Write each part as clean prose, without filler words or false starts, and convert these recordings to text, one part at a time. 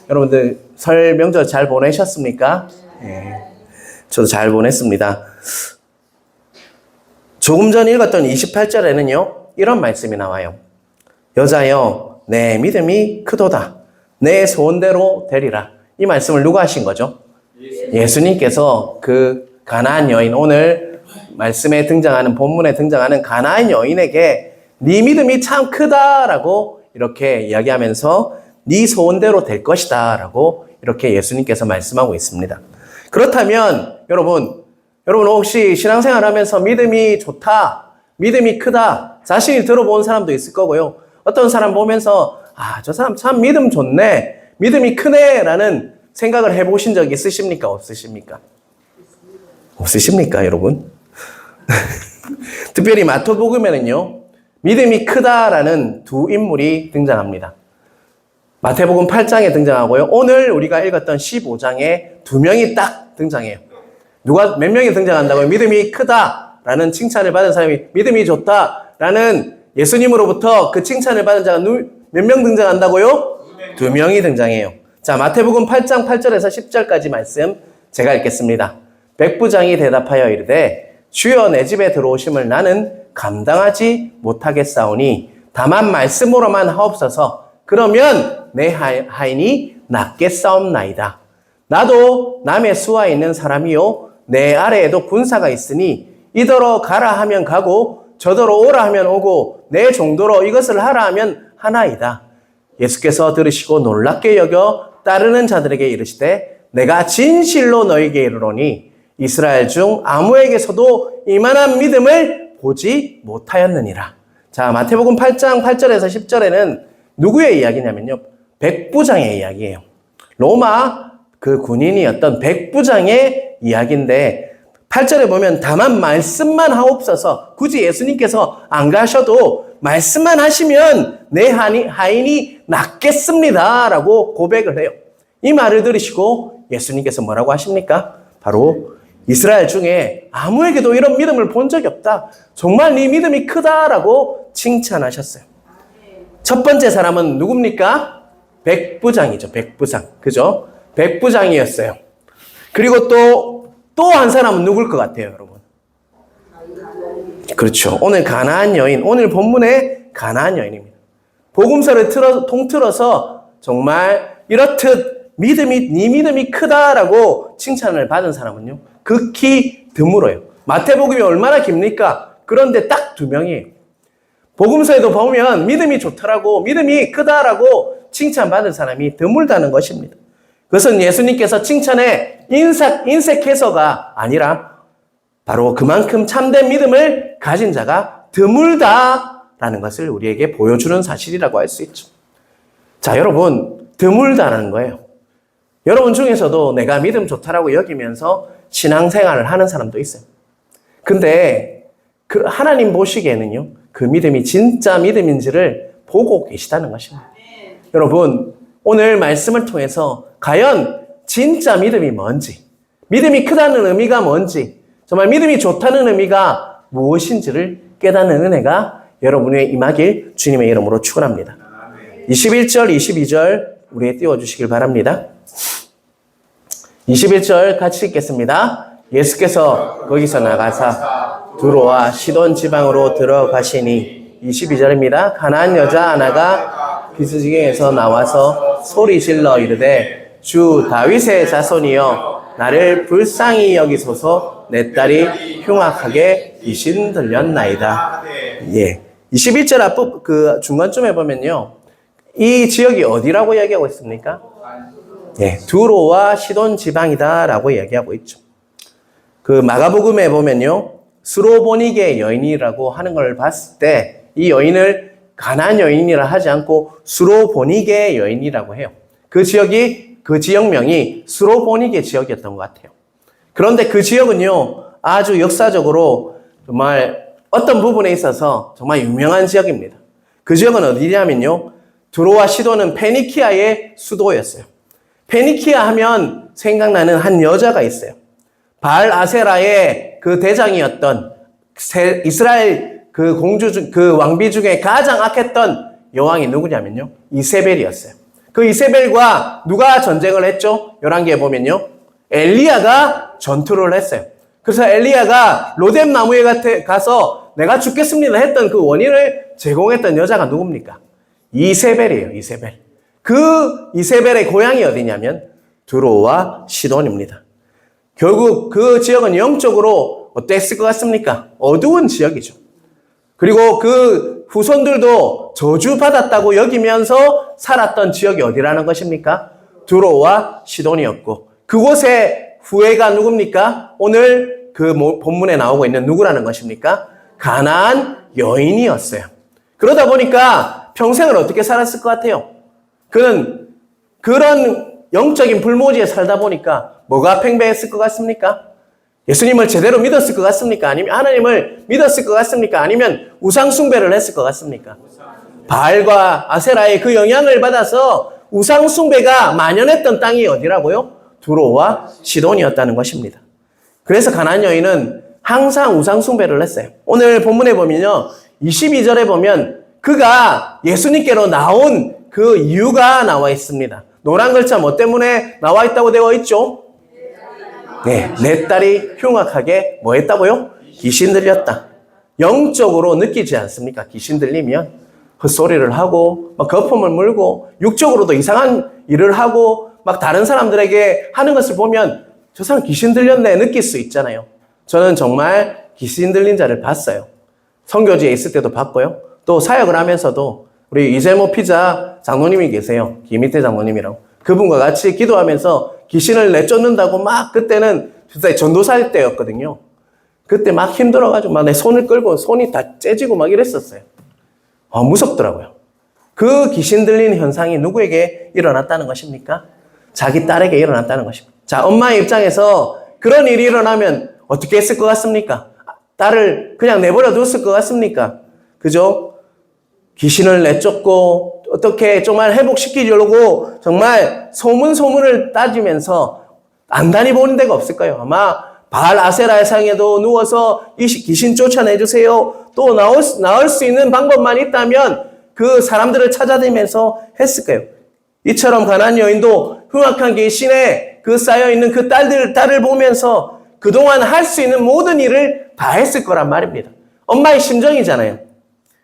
여러분들 설 명절 잘 보내셨습니까? 예. 저도 잘 보냈습니다. 조금 전 읽었던 28절에는요, 이런 말씀이 나와요. 여자여, 내 믿음이 크도다. 내 소원대로 되리라. 이 말씀을 누가 하신 거죠? 예수님께서 그 가나안 여인, 오늘 말씀에 등장하는, 본문에 등장하는 가나안 여인에게 네 믿음이 참 크다라고 이렇게 이야기하면서 네 소원대로 될 것이다 라고 이렇게 예수님께서 말씀하고 있습니다. 그렇다면 여러분 혹시 신앙생활 하면서 믿음이 좋다, 믿음이 크다 자신이 들어본 사람도 있을 거고요. 어떤 사람 보면서 저 사람 참 믿음 좋네, 믿음이 크네 라는 생각을 해보신 적 있으십니까? 없으십니까? 없으십니까 여러분? 특별히 마태복음에는요, 믿음이 크다라는 두 인물이 등장합니다. 마태복음 8장에 등장하고요. 오늘 우리가 읽었던 15장에 두 명이 딱 등장해요. 몇 명이 등장한다고요? 믿음이 크다라는 칭찬을 받은 사람이 믿음이 좋다라는 예수님으로부터 그 칭찬을 받은 자가 몇 명 등장한다고요? 두 명이 등장해요. 자, 마태복음 8장 8절에서 10절까지 말씀 제가 읽겠습니다. 백부장이 대답하여 이르되 주여 내 집에 들어오심을 나는 감당하지 못하겠사오니 다만 말씀으로만 하옵소서. 그러면 내 하인이 낫겠사옵나이다. 나도 남의 수하에 있는 사람이요 내 아래에도 군사가 있으니 이더러 가라 하면 가고 저더러 오라 하면 오고 내 정도로 이것을 하라 하면 하나이다. 예수께서 들으시고 놀랍게 여겨 따르는 자들에게 이르시되 내가 진실로 너희에게 이르노니 이스라엘 중 아무에게서도 이만한 믿음을 보지 못하였느니라. 자, 마태복음 8장 8절에서 10절에는 누구의 이야기냐면요, 백부장의 이야기예요. 로마 그 군인이었던 백부장의 이야기인데 8절에 보면 다만 말씀만 하옵소서. 굳이 예수님께서 안 가셔도 말씀만 하시면 내 하인이 낫겠습니다 라고 고백을 해요. 이 말을 들으시고 예수님께서 뭐라고 하십니까? 바로 이스라엘 중에 아무에게도 이런 믿음을 본 적이 없다, 정말 네 믿음이 크다라고 칭찬하셨어요. 첫 번째 사람은 누굽니까? 백부장이죠. 백부장. 그죠? 백부장이었어요. 그리고 또 한 사람은 누굴 것 같아요, 여러분? 그렇죠. 오늘 가나안 여인, 오늘 본문의 가나안 여인입니다. 복음서를 통틀어서 정말 이렇듯 네 믿음이 크다라고 칭찬을 받은 사람은요, 극히 드물어요. 마태복음이 얼마나 깁니까? 그런데 딱 두 명이에요. 복음서에도 보면 믿음이 좋더라고, 믿음이 크다라고 칭찬받은 사람이 드물다는 것입니다. 그것은 예수님께서 칭찬에 인색해서가 아니라 바로 그만큼 참된 믿음을 가진 자가 드물다라는 것을 우리에게 보여주는 사실이라고 할 수 있죠. 자, 여러분, 드물다라는 거예요. 여러분 중에서도 내가 믿음 좋다라고 여기면서 신앙생활을 하는 사람도 있어요. 근데 그 하나님 보시기에는요, 그 믿음이 진짜 믿음인지를 보고 계시다는 것입니다. 여러분, 오늘 말씀을 통해서 과연 진짜 믿음이 뭔지, 믿음이 크다는 의미가 뭔지, 정말 믿음이 좋다는 의미가 무엇인지를 깨닫는 은혜가 여러분에게 임하길 주님의 이름으로 축원합니다. 21절, 22절 우리에 띄워주시길 바랍니다. 21절 같이 읽겠습니다. 예수께서 거기서 나가사 두로와 시돈 지방으로 들어가시니 22절입니다. 가나안 여자 하나가 비스지경에서 나와서 소리질러 이르되 주 다윗의 자손이여 나를 불쌍히 여기소서 내 딸이 흉악하게 귀신 들렸나이다. 예. 21절 앞부 그 중간쯤에 보면요, 이 지역이 어디라고 얘기하고 있습니까? 예, 두로와 시돈 지방이다라고 얘기하고 있죠. 그 마가복음에 보면요, 스로보니게 여인이라고 하는 걸 봤을 때 이 여인을 가나안 여인이라 하지 않고 스로보니게 여인이라고 해요. 그 지역명이 스로보니게 지역이었던 것 같아요. 그런데 그 지역은요, 아주 역사적으로 정말 어떤 부분에 있어서 정말 유명한 지역입니다. 그 지역은 어디냐면요, 두로와 시돈은 페니키아의 수도였어요. 페니키아 하면 생각나는 한 여자가 있어요. 바알 아세라의 그 대장이었던 이스라엘 그 왕비 중에 가장 악했던 여왕이 누구냐면요, 이세벨이었어요. 그 이세벨과 누가 전쟁을 했죠? 열왕기에 보면요. 엘리야가 전투를 했어요. 그래서 엘리야가 로뎀 나무에 가서 내가 죽겠습니다 했던 그 원인을 제공했던 여자가 누굽니까? 이세벨이에요. 이세벨. 그 이세벨의 고향이 어디냐면 두로와 시돈입니다. 결국 그 지역은 영적으로 어땠을 것 같습니까? 어두운 지역이죠. 그리고 그 후손들도 저주받았다고 여기면서 살았던 지역이 어디라는 것입니까? 두로와 시돈이었고 그곳의 후예가 누굽니까? 오늘 그 본문에 나오고 있는 누구라는 것입니까? 가나안 여인이었어요. 그러다 보니까 평생을 어떻게 살았을 것 같아요? 그는 그런 영적인 불모지에 살다 보니까 뭐가 팽배했을 것 같습니까? 예수님을 제대로 믿었을 것 같습니까? 아니면 하나님을 믿었을 것 같습니까? 아니면 우상숭배를 했을 것 같습니까? 바알과 아세라의 그 영향을 받아서 우상숭배가 만연했던 땅이 어디라고요? 두로와 시돈이었다는 것입니다. 그래서 가나안 여인은 항상 우상숭배를 했어요. 오늘 본문에 보면요. 22절에 보면 그가 예수님께로 나온 그 이유가 나와 있습니다. 노란 글자 뭐 때문에 나와 있다고 되어 있죠? 네, 내 딸이 흉악하게 뭐 했다고요? 귀신 들렸다. 영적으로 느끼지 않습니까? 귀신 들리면 헛소리를 하고 막 거품을 물고 육적으로도 이상한 일을 하고 막 다른 사람들에게 하는 것을 보면 저 사람 귀신 들렸네 느낄 수 있잖아요. 저는 정말 귀신 들린 자를 봤어요. 선교지에 있을 때도 봤고요. 또 사역을 하면서도 우리 이재모 피자 장로님이 계세요. 김희태 장로님이라고. 그분과 같이 기도하면서 귀신을 내쫓는다고 막 그때는 진짜 전도사일 때였거든요. 그때 막 힘들어가지고 막 내 손을 끌고 손이 다 째지고 막 이랬었어요. 무섭더라고요. 그 귀신 들리는 현상이 누구에게 일어났다는 것입니까? 자기 딸에게 일어났다는 것입니다. 자, 엄마의 입장에서 그런 일이 일어나면 어떻게 했을 것 같습니까? 딸을 그냥 내버려 뒀을 것 같습니까? 그죠? 귀신을 내쫓고 어떻게 정말 회복시키려고 정말 소문을 따지면서 안단히 보는 데가 없을 거예요. 아마 바알 아세라의 상에도 누워서 이 귀신 쫓아내주세요. 또 나올 수 있는 방법만 있다면 그 사람들을 찾아다니면서 했을 거예요. 이처럼 가나안 여인도 흉악한 귀신에 그 쌓여있는 그 딸을 보면서 그동안 할 수 있는 모든 일을 다 했을 거란 말입니다. 엄마의 심정이잖아요.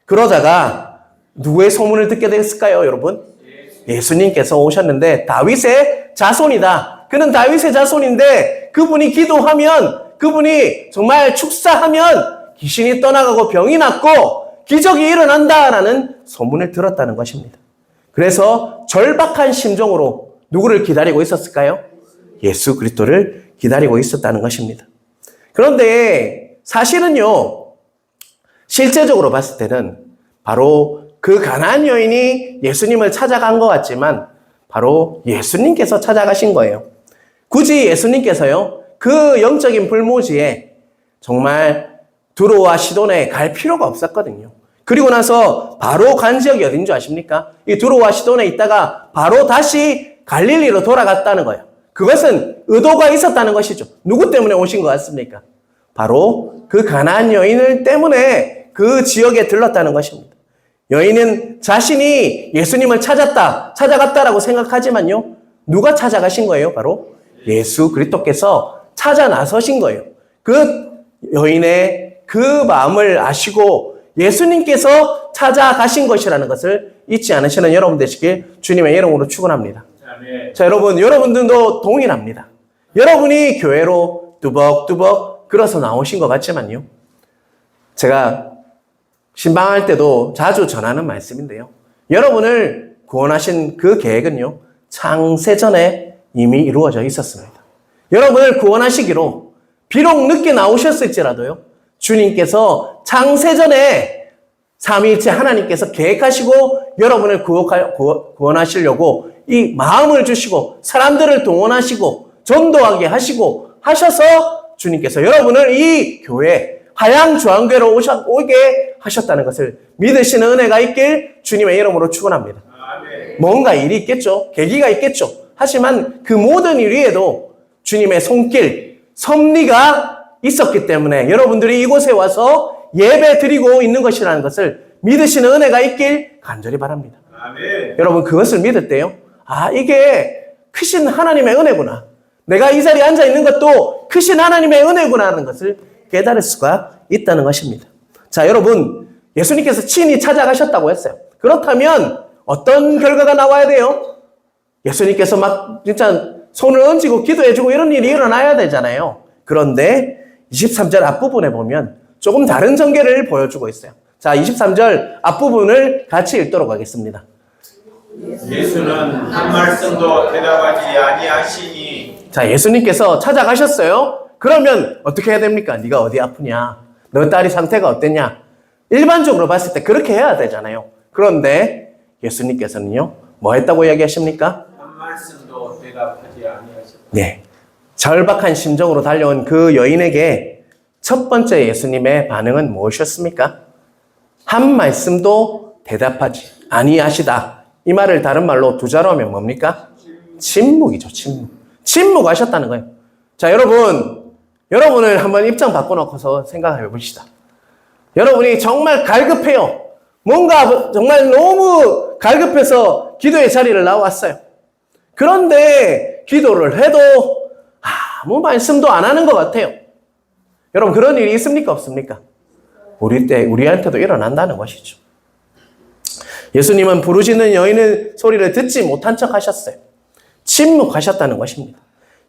그러다가 누구의 소문을 듣게 됐을까요, 여러분? 예수님께서 오셨는데 다윗의 자손이다. 그는 다윗의 자손인데 그분이 기도하면 그분이 정말 축사하면 귀신이 떠나가고 병이 낫고 기적이 일어난다라는 소문을 들었다는 것입니다. 그래서 절박한 심정으로 누구를 기다리고 있었을까요? 예수 그리스도를 기다리고 있었다는 것입니다. 그런데 사실은요, 실제적으로 봤을 때는 바로 그 가나안 여인이 예수님을 찾아간 것 같지만 바로 예수님께서 찾아가신 거예요. 굳이 예수님께서요, 그 영적인 불모지에 정말 두로와 시돈에 갈 필요가 없었거든요. 그리고 나서 바로 간 지역이 어딘 줄 아십니까? 이 두로와 시돈에 있다가 바로 다시 갈릴리로 돌아갔다는 거예요. 그것은 의도가 있었다는 것이죠. 누구 때문에 오신 것 같습니까? 바로 그 가나안 여인을 때문에 그 지역에 들렀다는 것입니다. 여인은 자신이 예수님을 찾아갔다라고 생각하지만요. 누가 찾아가신 거예요? 바로 예수 그리스도께서 찾아 나서신 거예요. 그 여인의 그 마음을 아시고 예수님께서 찾아가신 것이라는 것을 잊지 않으시는 여러분 되시길 주님의 이름으로 축원합니다. 자, 여러분들도 동일합니다. 여러분이 교회로 뚜벅뚜벅 걸어서 나오신 것 같지만요. 제가 신방할 때도 자주 전하는 말씀인데요. 여러분을 구원하신 그 계획은요, 창세전에 이미 이루어져 있었습니다. 여러분을 구원하시기로 비록 늦게 나오셨을지라도요, 주님께서 창세전에 삼위일체 하나님께서 계획하시고 여러분을 구원하시려고 이 마음을 주시고 사람들을 동원하시고 전도하게 하시고 하셔서 주님께서 여러분을 이 교회 하양주안교회로 오게 하셨다는 것을 믿으시는 은혜가 있길 주님의 이름으로 축원합니다. 뭔가 일이 있겠죠. 계기가 있겠죠. 하지만 그 모든 일 위에도 주님의 손길, 섭리가 있었기 때문에 여러분들이 이곳에 와서 예배 드리고 있는 것이라는 것을 믿으시는 은혜가 있길 간절히 바랍니다. 아멘. 여러분 그것을 믿을 때요. 아, 이게 크신 하나님의 은혜구나. 내가 이 자리에 앉아 있는 것도 크신 하나님의 은혜구나 하는 것을 깨달을 수가 있다는 것입니다. 자, 여러분, 예수님께서 친히 찾아가셨다고 했어요. 그렇다면 어떤 결과가 나와야 돼요? 예수님께서 막 진짜 손을 얹고 기도해주고 이런 일이 일어나야 되잖아요. 그런데 23절 앞부분에 보면 조금 다른 전개를 보여주고 있어요. 자, 23절 앞부분을 같이 읽도록 하겠습니다. 예수는 한 말씀도 대답하지 아니하시니. 자, 예수님께서 찾아가셨어요. 그러면 어떻게 해야 됩니까? 네가 어디 아프냐? 너 딸이 상태가 어땠냐? 일반적으로 봤을 때 그렇게 해야 되잖아요. 그런데 예수님께서는요, 뭐 했다고 이야기하십니까? 한 말씀도 대답하지 아니하셨다. 네. 절박한 심정으로 달려온 그 여인에게 첫 번째 예수님의 반응은 무엇이었습니까? 한 말씀도 대답하지 아니하시다. 이 말을 다른 말로 두 자로 하면 뭡니까? 침묵이죠, 침묵. 침묵하셨다는 거예요. 자, 여러분을 한번 입장 바꿔놓고서 생각해 봅시다. 여러분이 정말 갈급해요. 뭔가 정말 너무 갈급해서 기도의 자리를 나왔어요. 그런데 기도를 해도 아무 말씀도 안 하는 것 같아요. 여러분, 그런 일이 있습니까? 없습니까? 우리한테도 일어난다는 것이죠. 예수님은 부르짖는 여인의 소리를 듣지 못한 척 하셨어요. 침묵하셨다는 것입니다.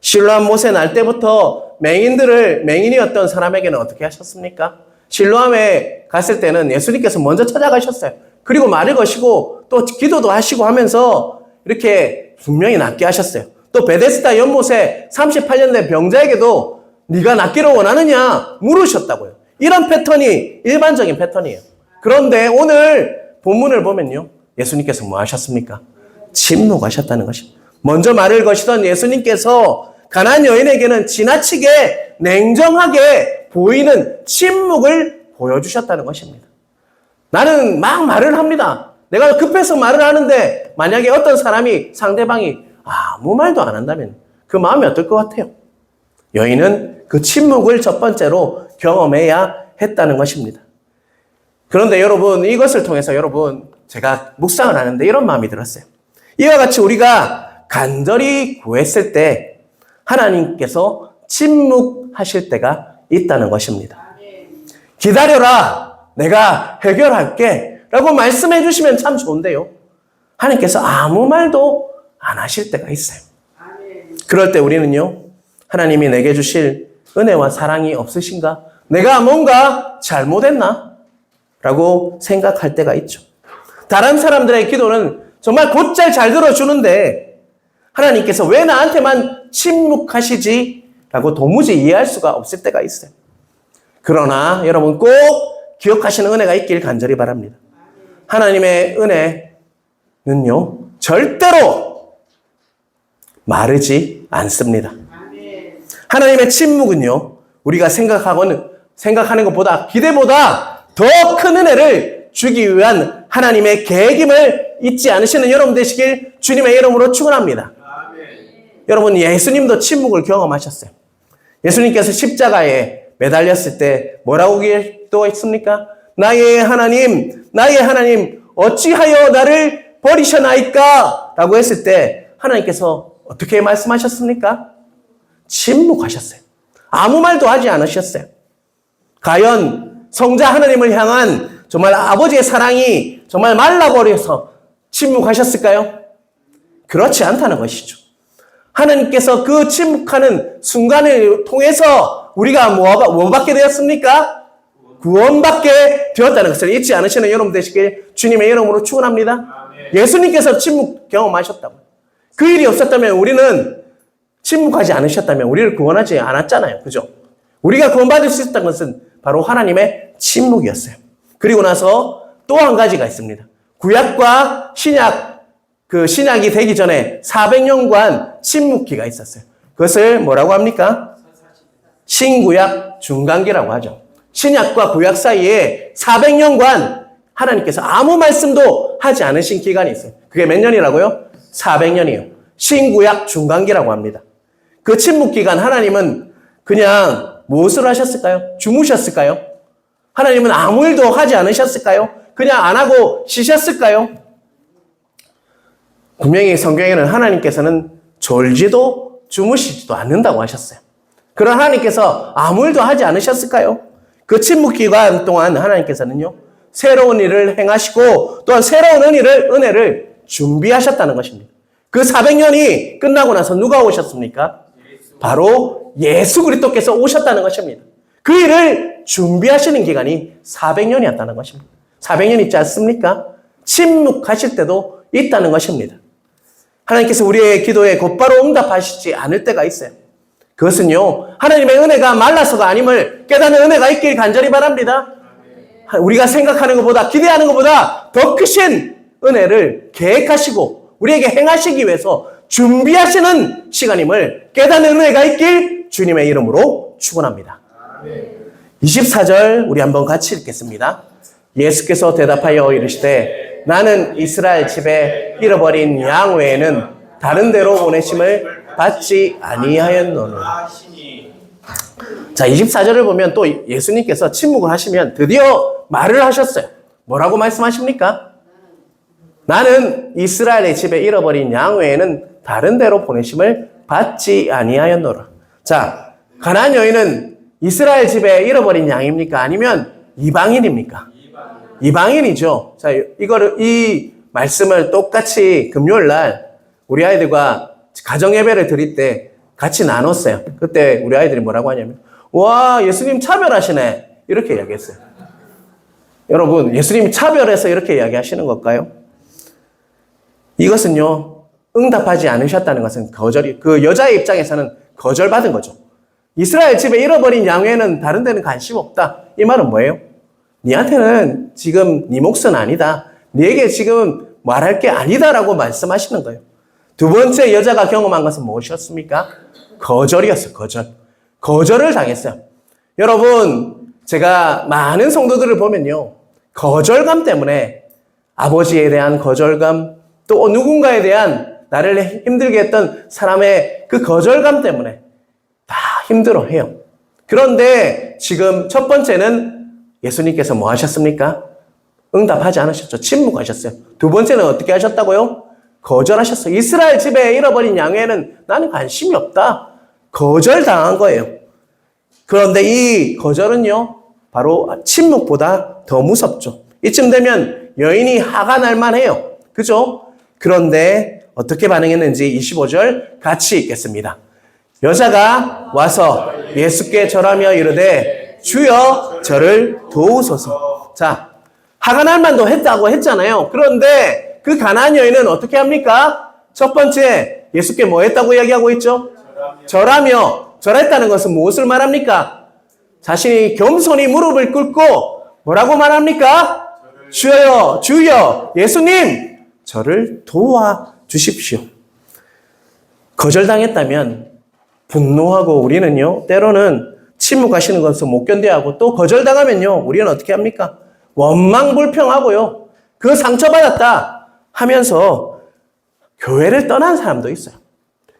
실로암 못에 날 때부터 맹인이었던 사람에게는 어떻게 하셨습니까? 실로암에 갔을 때는 예수님께서 먼저 찾아가셨어요. 그리고 말을 거시고 또 기도도 하시고 하면서 이렇게 분명히 낫게 하셨어요. 또 베데스다 연못에 38년 된 병자에게도 네가 낫기를 원하느냐 물으셨다고요. 이런 패턴이 일반적인 패턴이에요. 그런데 오늘 본문을 보면요, 예수님께서 뭐 하셨습니까? 침묵하셨다는 것입니다. 먼저 말을 거시던 예수님께서 가나안 여인에게는 지나치게 냉정하게 보이는 침묵을 보여주셨다는 것입니다. 나는 막 말을 합니다. 내가 급해서 말을 하는데 만약에 어떤 상대방이 아무 말도 안 한다면 그 마음이 어떨 것 같아요? 여인은 그 침묵을 첫 번째로 경험해야 했다는 것입니다. 그런데 여러분, 이것을 통해서 제가 묵상을 하는데 이런 마음이 들었어요. 이와 같이 우리가 간절히 구했을 때 하나님께서 침묵하실 때가 있다는 것입니다. 기다려라, 내가 해결할게 라고 말씀해 주시면 참 좋은데요, 하나님께서 아무 말도 안 하실 때가 있어요. 그럴 때 우리는요, 하나님이 내게 주실 은혜와 사랑이 없으신가? 내가 뭔가 잘못했나? 라고 생각할 때가 있죠. 다른 사람들의 기도는 정말 곧잘 잘 들어주는데 하나님께서 왜 나한테만 침묵하시지? 라고 도무지 이해할 수가 없을 때가 있어요. 그러나 여러분 꼭 기억하시는 은혜가 있길 간절히 바랍니다. 하나님의 은혜는요, 절대로 마르지 않습니다. 하나님의 침묵은요, 우리가 생각하는 것보다, 기대보다 더 큰 은혜를 주기 위한 하나님의 계획임을 잊지 않으시는 여러분 되시길 주님의 이름으로 축원합니다. 여러분, 예수님도 침묵을 경험하셨어요. 예수님께서 십자가에 매달렸을 때 뭐라고 기도했습니까? 나의 하나님, 어찌하여 나를 버리셨나이까? 라고 했을 때 하나님께서 어떻게 말씀하셨습니까? 침묵하셨어요. 아무 말도 하지 않으셨어요. 과연 성자 하나님을 향한 정말 아버지의 사랑이 정말 말라버려서 침묵하셨을까요? 그렇지 않다는 것이죠. 하나님께서 그 침묵하는 순간을 통해서 우리가 뭐 받게 되었습니까? 구원받게 되었다는 것을 잊지 않으시는 여러분 되시길 주님의 이름으로 축원합니다. 예수님께서 침묵 경험하셨다고. 그 일이 없었다면 우리는 침묵하지 않으셨다면 우리를 구원하지 않았잖아요. 그죠? 우리가 구원받을 수 있었던 것은 바로 하나님의 침묵이었어요. 그리고 나서 또 한 가지가 있습니다. 구약과 신약이 되기 전에 400년간 침묵기가 있었어요. 그것을 뭐라고 합니까? 신구약 중간기라고 하죠. 신약과 구약 사이에 400년간 하나님께서 아무 말씀도 하지 않으신 기간이 있어요. 그게 몇 년이라고요? 400년이에요. 신구약 중간기라고 합니다. 그 침묵 기간 하나님은 그냥 무엇을 하셨을까요? 주무셨을까요? 하나님은 아무 일도 하지 않으셨을까요? 그냥 안 하고 쉬셨을까요? 분명히 성경에는 하나님께서는 졸지도 주무시지도 않는다고 하셨어요. 그런 하나님께서 아무 일도 하지 않으셨을까요? 그 침묵 기간 동안 하나님께서는요, 새로운 일을 행하시고 또한 새로운 은혜를 준비하셨다는 것입니다. 그 400년이 끝나고 나서 누가 오셨습니까? 바로 예수 그리스도께서 오셨다는 것입니다. 그 일을 준비하시는 기간이 400년이었다는 것입니다. 400년 있지 않습니까? 침묵하실 때도 있다는 것입니다. 하나님께서 우리의 기도에 곧바로 응답하시지 않을 때가 있어요. 그것은요, 하나님의 은혜가 말라서가 아님을 깨닫는 은혜가 있길 간절히 바랍니다. 우리가 생각하는 것보다, 기대하는 것보다 더 크신 은혜를 계획하시고 우리에게 행하시기 위해서 준비하시는 시간임을 깨닫는 은혜가 있길 주님의 이름으로 축원합니다. 24절 우리 한번 같이 읽겠습니다. 예수께서 대답하여 이르시되 나는 이스라엘 집에 잃어버린 양 외에는 다른 데로 보내심을 받지 아니하였노라. 자, 24절을 보면 또 예수님께서 침묵을 하시면 드디어 말을 하셨어요. 뭐라고 말씀하십니까? 나는 이스라엘의 집에 잃어버린 양 외에는 다른 데로 보내심을 받지 아니하였노라. 자, 가나안 여인은 이스라엘 집에 잃어버린 양입니까? 아니면 이방인입니까? 이방인이죠. 자, 이 말씀을 똑같이 금요일 날 우리 아이들과 가정 예배를 드릴 때 같이 나눴어요. 그때 우리 아이들이 뭐라고 하냐면, 와, 예수님 차별하시네. 이렇게 이야기했어요. 여러분, 예수님 차별해서 이렇게 이야기하시는 걸까요? 이것은요, 응답하지 않으셨다는 것은 그 여자의 입장에서는 거절받은 거죠. 이스라엘 집에 잃어버린 양 외에는 다른 데는 관심 없다. 이 말은 뭐예요? 니한테는 지금 네 몫은 아니다. 네게 지금 말할 게 아니다라고 말씀하시는 거예요. 두 번째 여자가 경험한 것은 무엇이었습니까? 거절이었어요. 거절을 당했어요. 여러분, 제가 많은 성도들을 보면요, 거절감 때문에 아버지에 대한 거절감, 또 누군가에 대한 나를 힘들게 했던 사람의 그 거절감 때문에 다 힘들어해요. 그런데 지금 첫 번째는 예수님께서 뭐 하셨습니까? 응답하지 않으셨죠. 침묵하셨어요. 두 번째는 어떻게 하셨다고요? 거절하셨어요. 이스라엘 집에 잃어버린 양에는 나는 관심이 없다. 거절당한 거예요. 그런데 이 거절은요, 바로 침묵보다 더 무섭죠. 이쯤 되면 여인이 화가 날 만해요. 그죠? 그런데 어떻게 반응했는지 25절 같이 읽겠습니다. 여자가 와서 예수께 절하며 이르되 주여 저를 도우소서. 자, 화가 날 만도 했다고 했잖아요. 그런데 그 가나안 여인은 어떻게 합니까? 첫 번째, 예수께 뭐 했다고 이야기하고 있죠? 절했다는 것은 무엇을 말합니까? 자신이 겸손히 무릎을 꿇고 뭐라고 말합니까? 주여, 주여, 예수님, 저를 도와주십시오. 거절당했다면 분노하고 우리는요, 때로는 침묵하시는 것을 못 견뎌하고 또 거절당하면요, 우리는 어떻게 합니까? 원망불평하고요, 그 상처받았다 하면서 교회를 떠난 사람도 있어요.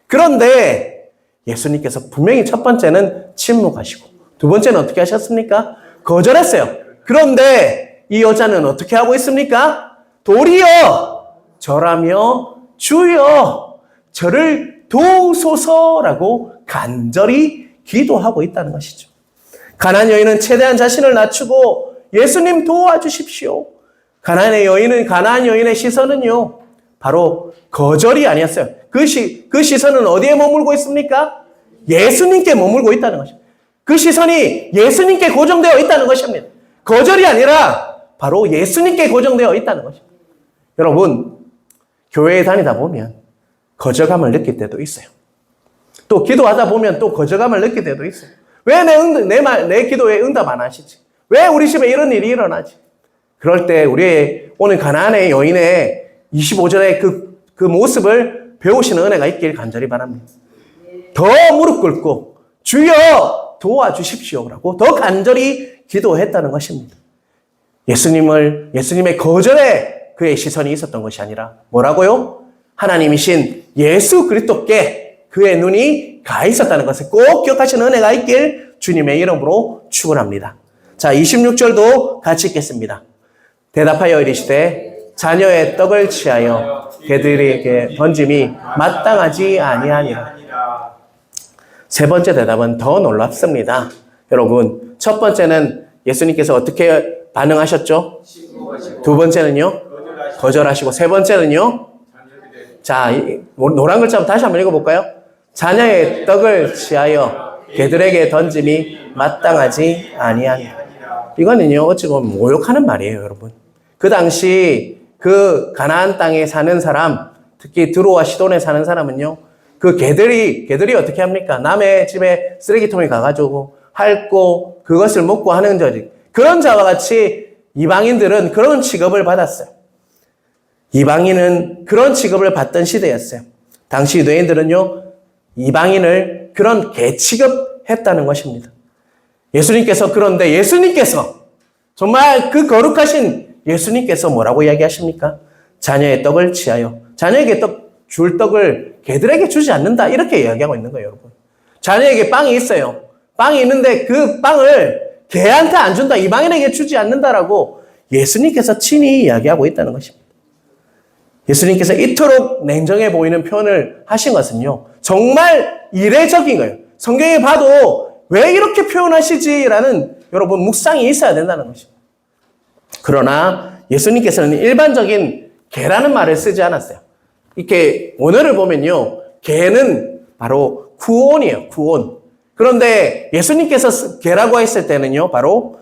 그런데 예수님께서 분명히 첫 번째는 침묵하시고 두 번째는 어떻게 하셨습니까? 거절했어요. 그런데 이 여자는 어떻게 하고 있습니까? 도리어 절하며 주여 저를 도우소서라고 간절히 기도하고 있다는 것이죠. 가나안 여인은 최대한 자신을 낮추고 예수님 도와주십시오. 가나안 여인의 시선은요, 바로 거절이 아니었어요. 그 시선은 어디에 머물고 있습니까? 예수님께 머물고 있다는 것입니다. 그 시선이 예수님께 고정되어 있다는 것입니다. 거절이 아니라 바로 예수님께 고정되어 있다는 것입니다. 여러분, 교회에 다니다 보면 거절감을 느낄 때도 있어요. 또 기도하다 보면 또 거절감을 느낄 때도 있어요. 왜 내 기도에 응답 안 하시지? 왜 우리 집에 이런 일이 일어나지? 그럴 때 우리의 오늘 가나안의 여인의 25절의 그 모습을 배우시는 은혜가 있길 간절히 바랍니다. 더 무릎 꿇고 주여 도와주십시오라고 더 간절히 기도했다는 것입니다. 예수님의 거절에 그의 시선이 있었던 것이 아니라 뭐라고요? 하나님이신 예수 그리스도께 그의 눈이 가 있었다는 것을 꼭 기억하시는 은혜가 있길 주님의 이름으로 축원합니다. 자, 26절도 같이 읽겠습니다. 대답하여 이르시되 자녀의 떡을 취하여 개들에게 던짐이 마땅하지 아니하니라. 세 번째 대답은 더 놀랍습니다. 여러분, 첫 번째는 예수님께서 어떻게 반응하셨죠? 두 번째는요? 거절하시고, 세 번째는요? 자, 노란 글자 다시 한번 읽어볼까요? 자녀의 떡을 취하여 개들에게 던짐이 마땅하지 아니하니라. 이거는요, 어찌 보면 모욕하는 말이에요, 여러분. 그 당시 그 가나안 땅에 사는 사람, 특히 드로와 시돈에 사는 사람은요, 그 개들이 어떻게 합니까? 남의 집에 쓰레기통에 가가지고 핥고 그것을 먹고 하는 자들. 그런 자와 같이 이방인들은 그런 취급을 받았어요. 이방인은 그런 취급을 받던 시대였어요. 당시 유대인들은요, 이방인을 그런 개 취급했다는 것입니다. 그런데 예수님께서 정말 그 거룩하신 예수님께서 뭐라고 이야기하십니까? 자녀의 떡을 취하여 자녀에게 줄 떡을 개들에게 주지 않는다. 이렇게 이야기하고 있는 거예요, 여러분. 자녀에게 빵이 있어요. 빵이 있는데 그 빵을 개한테 안 준다. 이방인에게 주지 않는다라고 예수님께서 친히 이야기하고 있다는 것입니다. 예수님께서 이토록 냉정해 보이는 표현을 하신 것은요, 정말 이례적인 거예요. 성경에 봐도 왜 이렇게 표현하시지라는 여러분 묵상이 있어야 된다는 것입니다. 그러나 예수님께서는 일반적인 개라는 말을 쓰지 않았어요. 이렇게 원어를 보면요, 개는 바로 구온이에요, 구온. 그런데 예수님께서 개라고 했을 때는요, 바로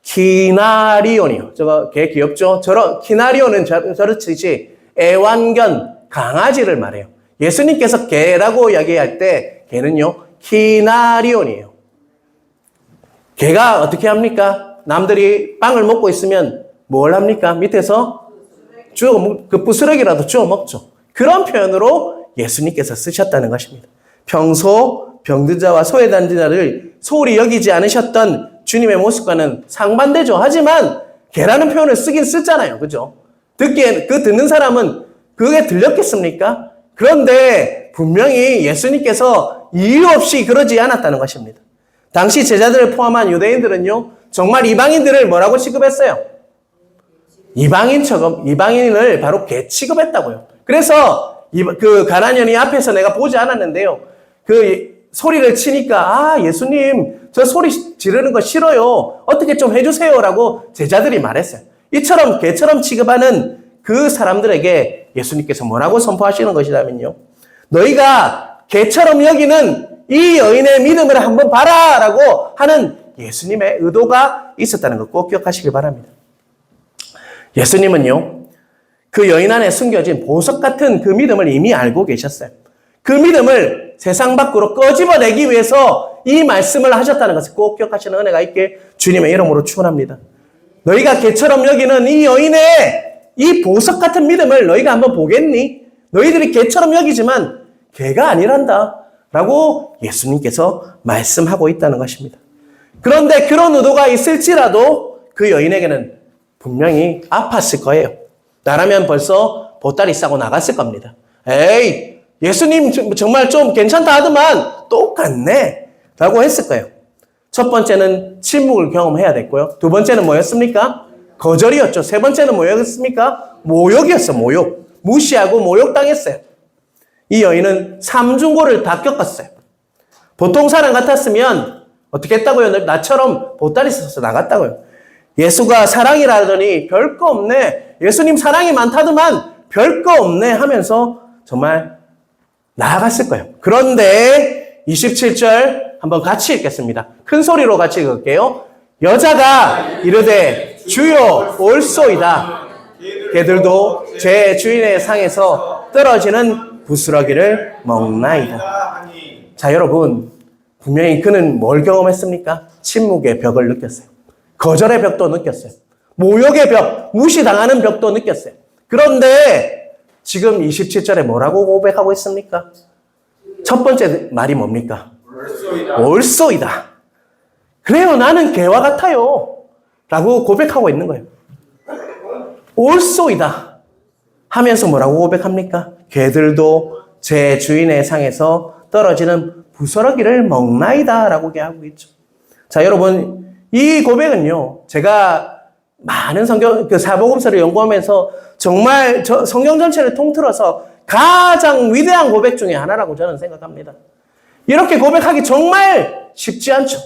키나리온이요. 저거 개 귀엽죠? 키나리온은 저렇듯이 애완견, 강아지를 말해요. 예수님께서 개라고 이야기할 때 개는요, 키나리온이에요. 개가 어떻게 합니까? 남들이 빵을 먹고 있으면 뭘 합니까? 밑에서 그 부스러기라도 주워 먹죠. 그런 표현으로 예수님께서 쓰셨다는 것입니다. 평소 병든 자와 소외된 자를 소홀히 여기지 않으셨던 주님의 모습과는 상반되죠. 하지만 개라는 표현을 쓰긴 쓰잖아요. 그죠? 듣는 사람은 그게 들렸겠습니까? 그런데 분명히 예수님께서 이유 없이 그러지 않았다는 것입니다. 당시 제자들을 포함한 유대인들은요, 정말 이방인들을 뭐라고 취급했어요? 이방인을 바로 개 취급했다고요. 그래서 그 가나안인이 앞에서 내가 보지 않았는데요, 그 소리를 치니까 예수님 저 소리 지르는 거 싫어요. 어떻게 좀 해주세요라고 제자들이 말했어요. 이처럼 개처럼 취급하는 그 사람들에게 예수님께서 뭐라고 선포하시는 것이냐면요, 너희가 개처럼 여기는 이 여인의 믿음을 한번 봐라라고 하는 예수님의 의도가 있었다는 것 꼭 기억하시길 바랍니다. 예수님은요, 그 여인 안에 숨겨진 보석 같은 그 믿음을 이미 알고 계셨어요. 그 믿음을 세상 밖으로 꺼집어내기 위해서 이 말씀을 하셨다는 것을 꼭 기억하시는 은혜가 있게 주님의 이름으로 축원합니다. 너희가 개처럼 여기는 이 여인의 이 보석 같은 믿음을 너희가 한번 보겠니? 너희들이 개처럼 여기지만 개가 아니란다 라고 예수님께서 말씀하고 있다는 것입니다. 그런데 그런 의도가 있을지라도 그 여인에게는 분명히 아팠을 거예요. 나라면 벌써 보따리 싸고 나갔을 겁니다. 에이, 예수님 정말 좀 괜찮다 하더만 똑같네 라고 했을 거예요. 첫 번째는 침묵을 경험해야 됐고요. 두 번째는 뭐였습니까? 거절이었죠. 세 번째는 뭐였습니까? 모욕이었어, 모욕. 무시하고 모욕당했어요. 이 여인은 삼중고를 다 겪었어요. 보통 사람 같았으면 어떻게 했다고요? 나처럼 보따리 써서 나갔다고요. 예수가 사랑이라더니 별거 없네. 예수님 사랑이 많다더만 별거 없네 하면서 정말 나아갔을 거예요. 그런데 27절 한번 같이 읽겠습니다. 큰 소리로 같이 읽을게요. 여자가 이르되 주여 올소이다. 개들도 제 주인의 상에서 떨어지는 부스러기를 먹나이다. 자, 여러분, 분명히 그는 뭘 경험했습니까? 침묵의 벽을 느꼈어요. 거절의 벽도 느꼈어요. 모욕의 벽, 무시당하는 벽도 느꼈어요. 그런데 지금 27절에 뭐라고 고백하고 있습니까? 첫 번째 말이 뭡니까? 올소이다. 그래요, 나는 개와 같아요 라고 고백하고 있는 거예요. 올소이다 하면서 뭐라고 고백합니까? 개들도 제 주인의 상에서 떨어지는 부스러기를 먹나이다 라고 하고 있죠. 자, 여러분, 이 고백은요, 제가 많은 사복음서를 연구하면서 정말 성경 전체를 통틀어서 가장 위대한 고백 중에 하나라고 저는 생각합니다. 이렇게 고백하기 정말 쉽지 않죠.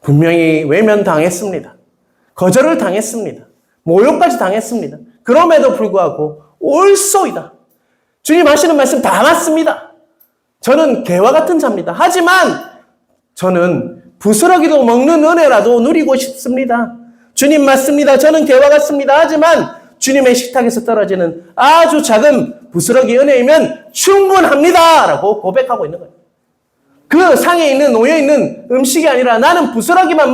분명히 외면당했습니다. 거절을 당했습니다. 모욕까지 당했습니다. 그럼에도 불구하고 올소이다. 주님 하시는 말씀 다 맞습니다. 저는 개와 같은 자입니다. 하지만 저는 부스러기도 먹는 은혜라도 누리고 싶습니다. 주님 맞습니다. 저는 개와 같습니다. 하지만 주님의 식탁에서 떨어지는 아주 작은 부스러기 은혜이면 충분합니다. 라고 고백하고 있는 거예요. 그 상에 있는 놓여있는 음식이 아니라 나는 부스러기만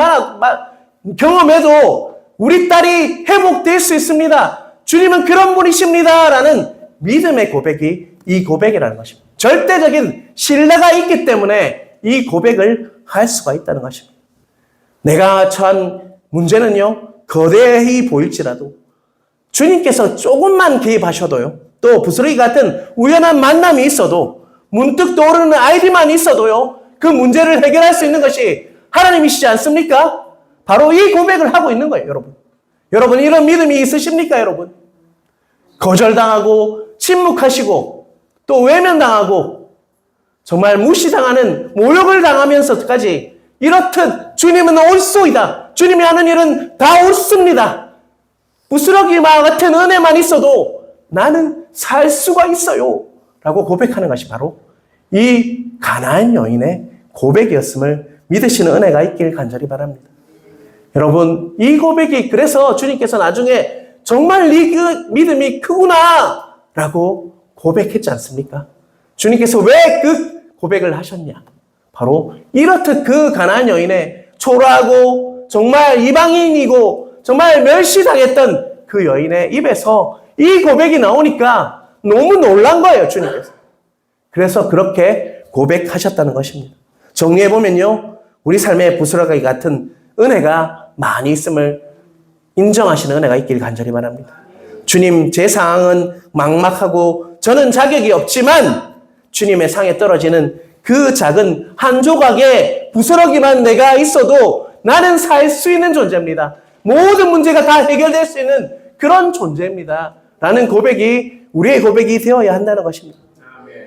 경험해도 우리 딸이 회복될 수 있습니다. 주님은 그런 분이십니다. 라는 믿음의 고백이 이 고백이라는 것입니다. 절대적인 신뢰가 있기 때문에 이 고백을 할 수가 있다는 것입니다. 내가 처한 문제는요, 거대히 보일지라도 주님께서 조금만 개입하셔도요, 또 부스러기 같은 우연한 만남이 있어도 문득 떠오르는 아이디만 있어도요, 그 문제를 해결할 수 있는 것이 하나님이시지 않습니까? 바로 이 고백을 하고 있는 거예요, 여러분. 여러분, 이런 믿음이 있으십니까, 여러분? 거절당하고, 침묵하시고, 또 외면당하고, 정말 무시당하는 모욕을 당하면서까지 이렇듯 주님은 옳소이다. 주님이 하는 일은 다 옳습니다. 부스러기와 같은 은혜만 있어도 나는 살 수가 있어요. 라고 고백하는 것이 바로 이 가나안 여인의 고백이었음을 믿으시는 은혜가 있길 간절히 바랍니다. 여러분, 이 고백이 그래서 주님께서 나중에 정말 네 믿음이 크구나 라고 고백했지 않습니까? 주님께서 왜 그 고백을 하셨냐? 바로 이렇듯 그 가나안 여인의 초라하고 정말 이방인이고 정말 멸시당했던 그 여인의 입에서 이 고백이 나오니까 너무 놀란 거예요, 주님께서. 그래서 그렇게 고백하셨다는 것입니다. 정리해보면요, 우리 삶의 부스러기 같은 은혜가 많이 있음을 인정하시는 은혜가 있길 간절히 바랍니다. 주님, 제 상황은 막막하고 저는 자격이 없지만 주님의 상에 떨어지는 그 작은 한 조각의 부스러기만 내가 있어도 나는 살 수 있는 존재입니다. 모든 문제가 다 해결될 수 있는 그런 존재입니다. 라는 고백이 우리의 고백이 되어야 한다는 것입니다.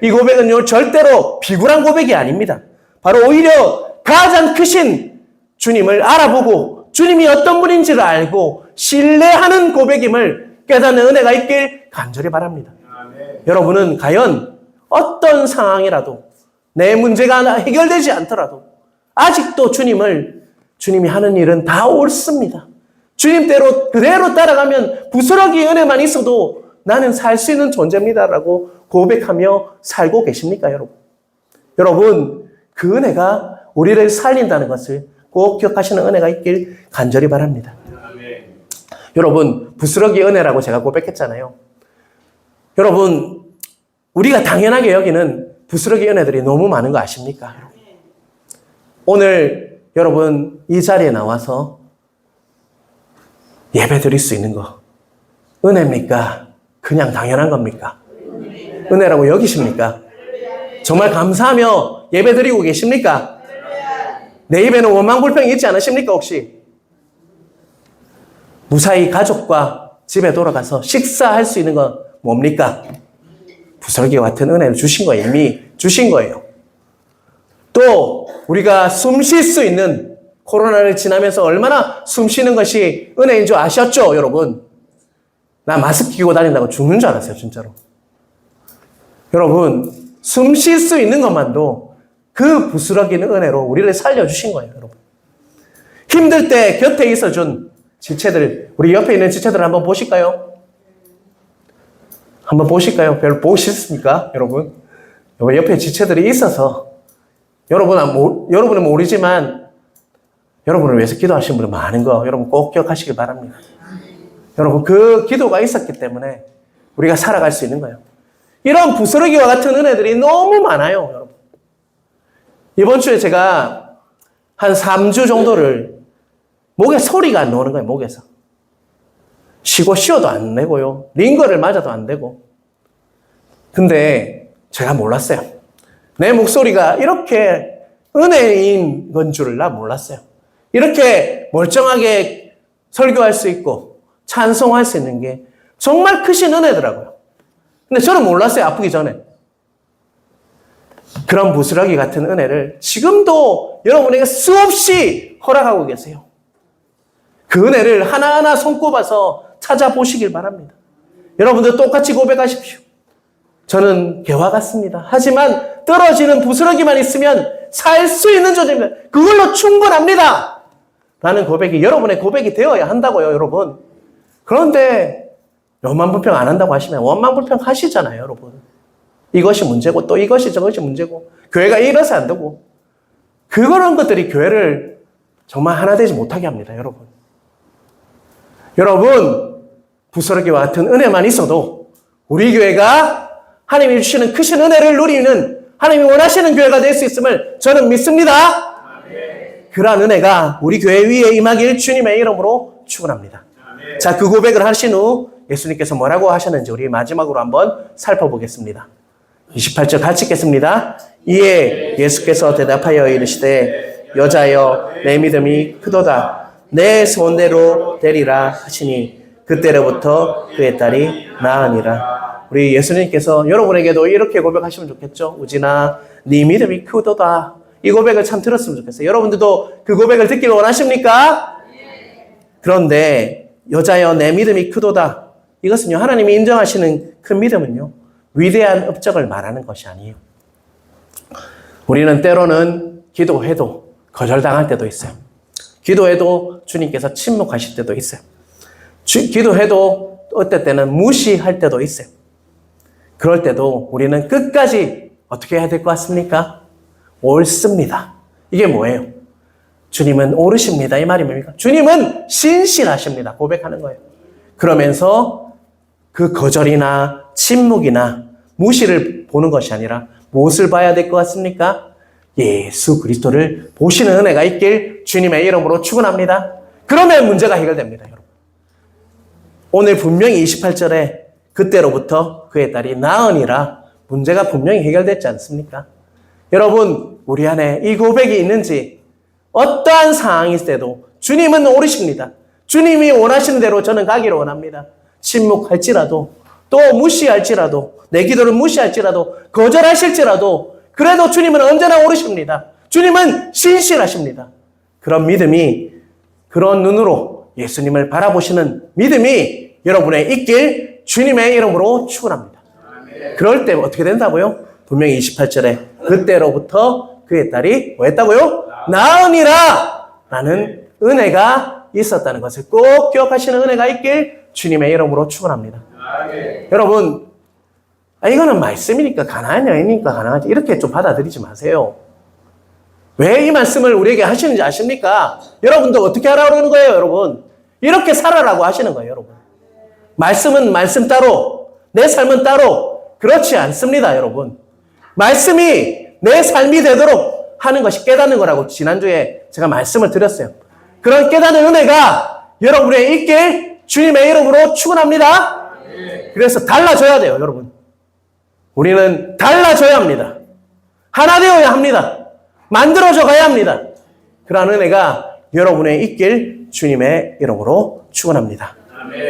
이 고백은요, 절대로 비굴한 고백이 아닙니다. 바로 오히려 가장 크신 주님을 알아보고 주님이 어떤 분인지를 알고 신뢰하는 고백임을 깨닫는 은혜가 있길 간절히 바랍니다. 여러분은 과연 어떤 상황이라도 내 문제가 해결되지 않더라도 아직도 주님이 하는 일은 다 옳습니다. 주님대로 그대로 따라가면 부스러기 은혜만 있어도 나는 살 수 있는 존재입니다라고 고백하며 살고 계십니까, 여러분? 여러분, 그 은혜가 우리를 살린다는 것을 꼭 기억하시는 은혜가 있길 간절히 바랍니다. 여러분, 부스러기 은혜라고 제가 고백했잖아요. 여러분, 우리가 당연하게 여기는 부스러기 은혜들이 너무 많은 거 아십니까? 오늘 여러분 이 자리에 나와서 예배 드릴 수 있는 거 은혜입니까? 그냥 당연한 겁니까? 은혜라고 여기십니까? 정말 감사하며 예배 드리고 계십니까? 내 입에는 원망불평이 있지 않으십니까, 혹시? 무사히 가족과 집에 돌아가서 식사할 수 있는 건 뭡니까? 부스러기와 같은 은혜를 주신 거예요. 이미 주신 거예요. 또 우리가 숨 쉴 수 있는, 코로나를 지나면서 얼마나 숨 쉬는 것이 은혜인 줄 아셨죠, 여러분? 나 마스크 끼고 다닌다고 죽는 줄 알았어요, 진짜로. 여러분, 숨 쉴 수 있는 것만도 그 부스러기는 은혜로 우리를 살려주신 거예요, 여러분. 힘들 때 곁에 있어준 지체들, 우리 옆에 있는 지체들 한번 보실까요? 한번 보실까요? 별로 보기 싫습니까, 여러분? 옆에 지체들이 있어서 여러분은 모르지만 여러분을 위해서 기도하신 분이 많은 거 여러분 꼭 기억하시길 바랍니다. 여러분, 그 기도가 있었기 때문에 우리가 살아갈 수 있는 거예요. 이런 부스러기와 같은 은혜들이 너무 많아요, 여러분. 이번 주에 제가 한 3주 정도를 목에 소리가 안 나오는 거예요, 목에서. 쉬어도 안 내고요. 링거를 맞아도 안 되고. 근데 제가 몰랐어요. 내 목소리가 이렇게 은혜인 건 줄을 나 몰랐어요. 이렇게 멀쩡하게 설교할 수 있고 찬송할 수 있는 게 정말 크신 은혜더라고요. 근데 저는 몰랐어요. 아프기 전에. 그런 부스러기 같은 은혜를 지금도 여러분에게 수없이 허락하고 계세요. 그 은혜를 하나하나 손꼽아서 찾아보시길 바랍니다. 여러분들 똑같이 고백하십시오. 저는 개와 같습니다. 하지만 떨어지는 부스러기만 있으면 살 수 있는 존재입니다. 그걸로 충분합니다. 라는 고백이 여러분의 고백이 되어야 한다고요, 여러분. 그런데 원망불평 안 한다고 하시면 원망불평 하시잖아요, 여러분. 이것이 문제고 또 이것이 저것이 문제고 교회가 이래서 안 되고 그런 것들이 교회를 정말 하나 되지 못하게 합니다, 여러분. 여러분, 부스러기와 같은 은혜만 있어도 우리 교회가 하나님이 주시는 크신 은혜를 누리는 하나님이 원하시는 교회가 될 수 있음을 저는 믿습니다. 그러한 은혜가 우리 교회 위에 임하길 주님의 이름으로 축원합니다. 자, 그 고백을 하신 후 예수님께서 뭐라고 하셨는지 우리 마지막으로 한번 살펴보겠습니다. 28절 같이 읽겠습니다. 이에 예수께서 대답하여 이르시되 여자여 내 믿음이 크도다. 내 소원대로 되리라 하시니 그때로부터 그의 딸이 나으니라. 우리 예수님께서 여러분에게도 이렇게 고백하시면 좋겠죠. 우진아, 네 믿음이 크도다. 이 고백을 참 들었으면 좋겠어요. 여러분들도 그 고백을 듣기를 원하십니까? 그런데 여자여 내 믿음이 크도다. 이것은요, 하나님이 인정하시는 큰 믿음은요, 위대한 업적을 말하는 것이 아니에요. 우리는 때로는 기도해도 거절당할 때도 있어요. 기도해도 주님께서 침묵하실 때도 있어요. 기도해도 어떨 때는 무시할 때도 있어요. 그럴 때도 우리는 끝까지 어떻게 해야 될 것 같습니까? 옳습니다. 이게 뭐예요? 주님은 옳으십니다. 이 말이 뭡니까? 주님은 신실하십니다. 고백하는 거예요. 그러면서 그 거절이나 침묵이나 무시를 보는 것이 아니라 무엇을 봐야 될 것 같습니까? 예수 그리스도를 보시는 은혜가 있길 주님의 이름으로 축원합니다. 그러면 문제가 해결됩니다, 여러분. 오늘 분명히 28절에 그때로부터 그의 딸이 나으니라 문제가 분명히 해결됐지 않습니까? 여러분, 우리 안에 이 고백이 있는지 어떠한 상황이 있을 때도 주님은 옳으십니다. 주님이 원하시는 대로 저는 가기를 원합니다. 침묵할지라도 또 무시할지라도 내 기도를 무시할지라도 거절하실지라도 그래도 주님은 언제나 옳으십니다. 주님은 신실하십니다. 그런 믿음이 그런 눈으로 예수님을 바라보시는 믿음이 여러분에 있길 주님의 이름으로 축원합니다. 그럴 때 어떻게 된다고요? 분명히 28절에 그때로부터 그의 딸이 뭐 했다고요? 나으니라 라는 은혜가 있었다는 것을 꼭 기억하시는 은혜가 있길 주님의 이름으로 축원합니다. 여러분, 이거는 말씀이니까 가난한 여인이니까 가난하지 이렇게 좀 받아들이지 마세요. 왜 이 말씀을 우리에게 하시는지 아십니까? 여러분도 어떻게 하라고 그러는 거예요, 여러분? 이렇게 살아라고 하시는 거예요, 여러분. 말씀은 말씀 따로, 내 삶은 따로 그렇지 않습니다, 여러분. 말씀이 내 삶이 되도록 하는 것이 깨닫는 거라고 지난주에 제가 말씀을 드렸어요. 그런 깨닫는 은혜가 여러분에 있길 주님의 이름으로 축원합니다. 그래서 달라져야 돼요, 여러분. 우리는 달라져야 합니다. 하나 되어야 합니다. 만들어져 가야 합니다. 그러한 은혜가 여러분에 있길 주님의 이름으로 축원합니다.